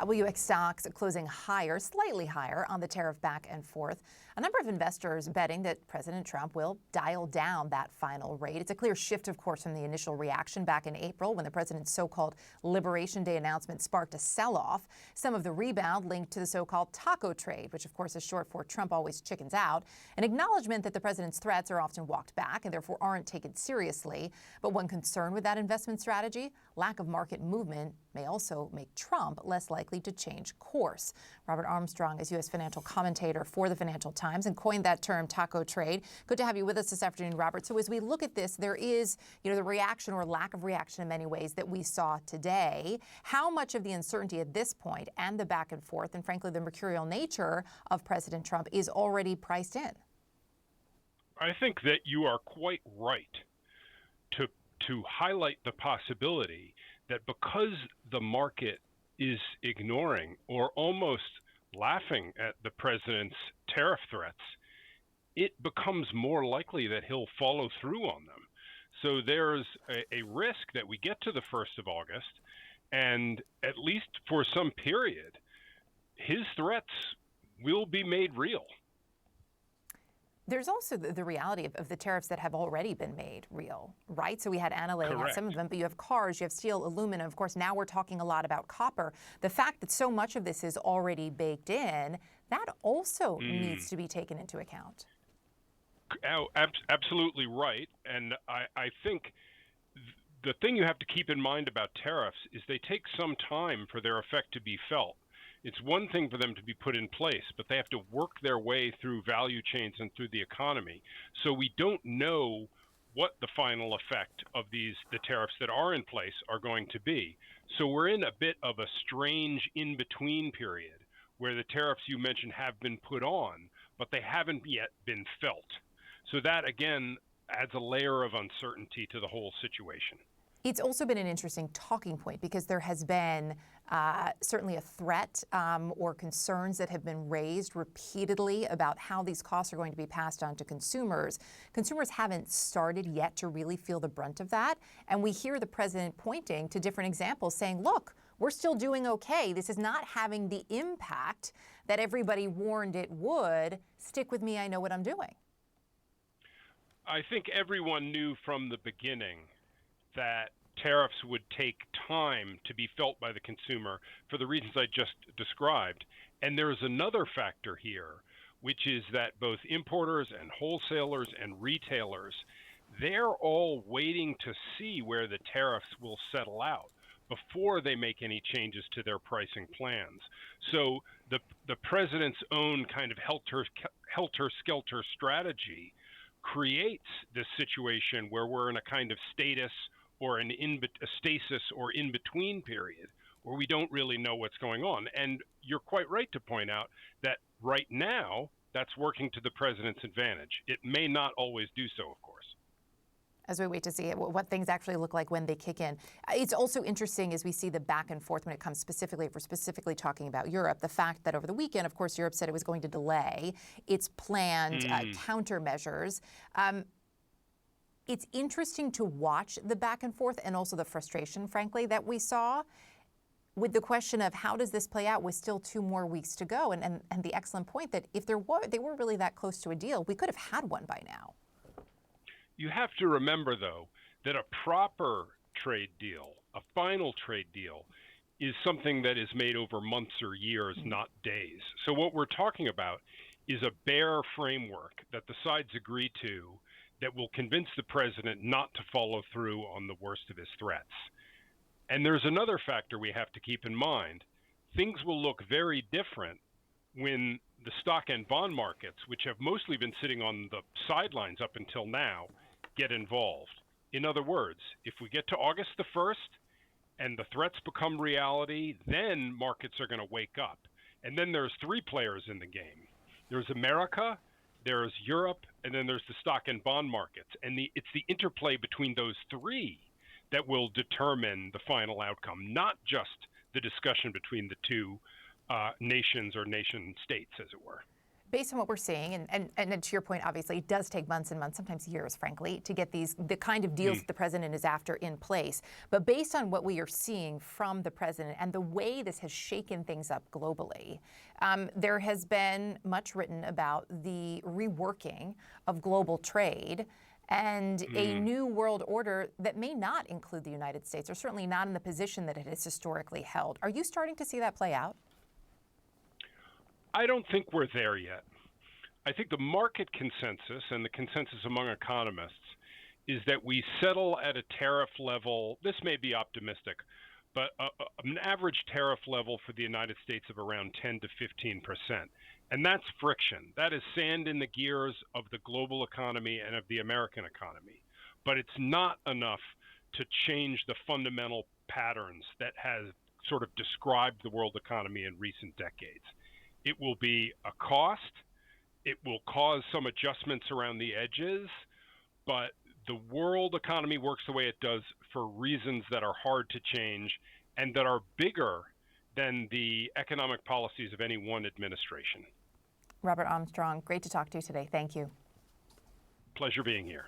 U.S. stocks closing higher, slightly higher on the tariff back and forth. A number of investors betting that President Trump will dial down that final rate. It's a clear shift, of course, from the initial reaction back in April when the president's so-called Liberation Day announcement sparked a sell-off. Some of the rebound linked to the so-called taco trade, which, of course, is short for Trump always chickens out. An acknowledgement that the president's threats are often walked back and therefore aren't taken seriously. But one concern with that investment strategy, lack of market movement, may also make Trump less likely to change course. Robert Armstrong is U.S. financial commentator for the Financial Times and coined that term taco trade. Good to have you with us this afternoon, Robert. So as we look at this, there is, the reaction or lack of reaction in many ways that we saw today. How much of the uncertainty at this point and the back and forth and frankly the mercurial nature of President Trump is already priced in? I think that you are quite right to highlight the possibility that because the market is ignoring or almost laughing at the president's tariff threats, it becomes more likely that he'll follow through on them. So there's a risk that we get to the 1st of August, and at least for some period, his threats will be made real. There's also the reality of the tariffs that have already been made real, right? So we had Anna laying out some of them, but you have cars, you have steel, aluminum. Of course, now we're talking a lot about copper. The fact that so much of this is already baked in, that also needs to be taken into account. Absolutely right. And I think the thing you have to keep in mind about tariffs is they take some time for their effect to be felt. It's one thing for them to be put in place, but they have to work their way through value chains and through the economy. So we don't know what the final effect of the tariffs that are in place are going to be. So we're in a bit of a strange in-between period where the tariffs you mentioned have been put on, but they haven't yet been felt. So that, again, adds a layer of uncertainty to the whole situation. It's also been an interesting talking point because there has been certainly a threat or concerns that have been raised repeatedly about how these costs are going to be passed on to consumers. Consumers haven't started yet to really feel the brunt of that. And we hear the president pointing to different examples saying, look, we're still doing okay. This is not having the impact that everybody warned it would. Stick with me. I know what I'm doing. I think everyone knew from the beginning that tariffs would take time to be felt by the consumer for the reasons I just described. And there's another factor here, which is that both importers and wholesalers and retailers, they're all waiting to see where the tariffs will settle out before they make any changes to their pricing plans. So the president's own kind of helter-skelter strategy creates this situation where we're in a kind of status or a stasis or in-between period where we don't really know what's going on. And you're quite right to point out that right now, that's working to the president's advantage. It may not always do so, of course. As we wait to see what things actually look like when they kick in. It's also interesting as we see the back and forth when it comes specifically, if we're specifically talking about Europe, the fact that over the weekend, of course, Europe said it was going to delay its planned countermeasures. It's interesting to watch the back and forth and also the frustration, frankly, that we saw with the question of how does this play out with still 2 more weeks to go, and the excellent point that if they were really that close to a deal, we could have had one by now. You have to remember, though, that a proper trade deal, a final trade deal, is something that is made over months or years, not days. So what we're talking about is a bare framework that the sides agree to that will convince the president not to follow through on the worst of his threats. And there's another factor we have to keep in mind. Things will look very different when the stock and bond markets, which have mostly been sitting on the sidelines up until now, get involved. In other words, if we get to August the 1st and the threats become reality, then markets are going to wake up. And then there's 3 players in the game. There's America, there's Europe, and then there's the stock and bond markets. And it's the interplay between those 3 that will determine the final outcome, not just the discussion between the 2 nations or nation states, as it were. Based on what we're seeing, and to your point, obviously, it does take months and months, sometimes years, frankly, to get the kind of deals that the president is after in place. But based on what we are seeing from the president and the way this has shaken things up globally, there has been much written about the reworking of global trade and a new world order that may not include the United States, or certainly not in the position that it has historically held. Are you starting to see that play out? I don't think we're there yet. I think the market consensus and the consensus among economists is that we settle at a tariff level. This may be optimistic, but an average tariff level for the United States of around 10 to 15%. And that's friction. That is sand in the gears of the global economy and of the American economy. But it's not enough to change the fundamental patterns that have sort of described the world economy in recent decades. It will be a cost. It will cause some adjustments around the edges, but the world economy works the way it does for reasons that are hard to change and that are bigger than the economic policies of any one administration. Robert Armstrong, great to talk to you today. Thank you. Pleasure being here.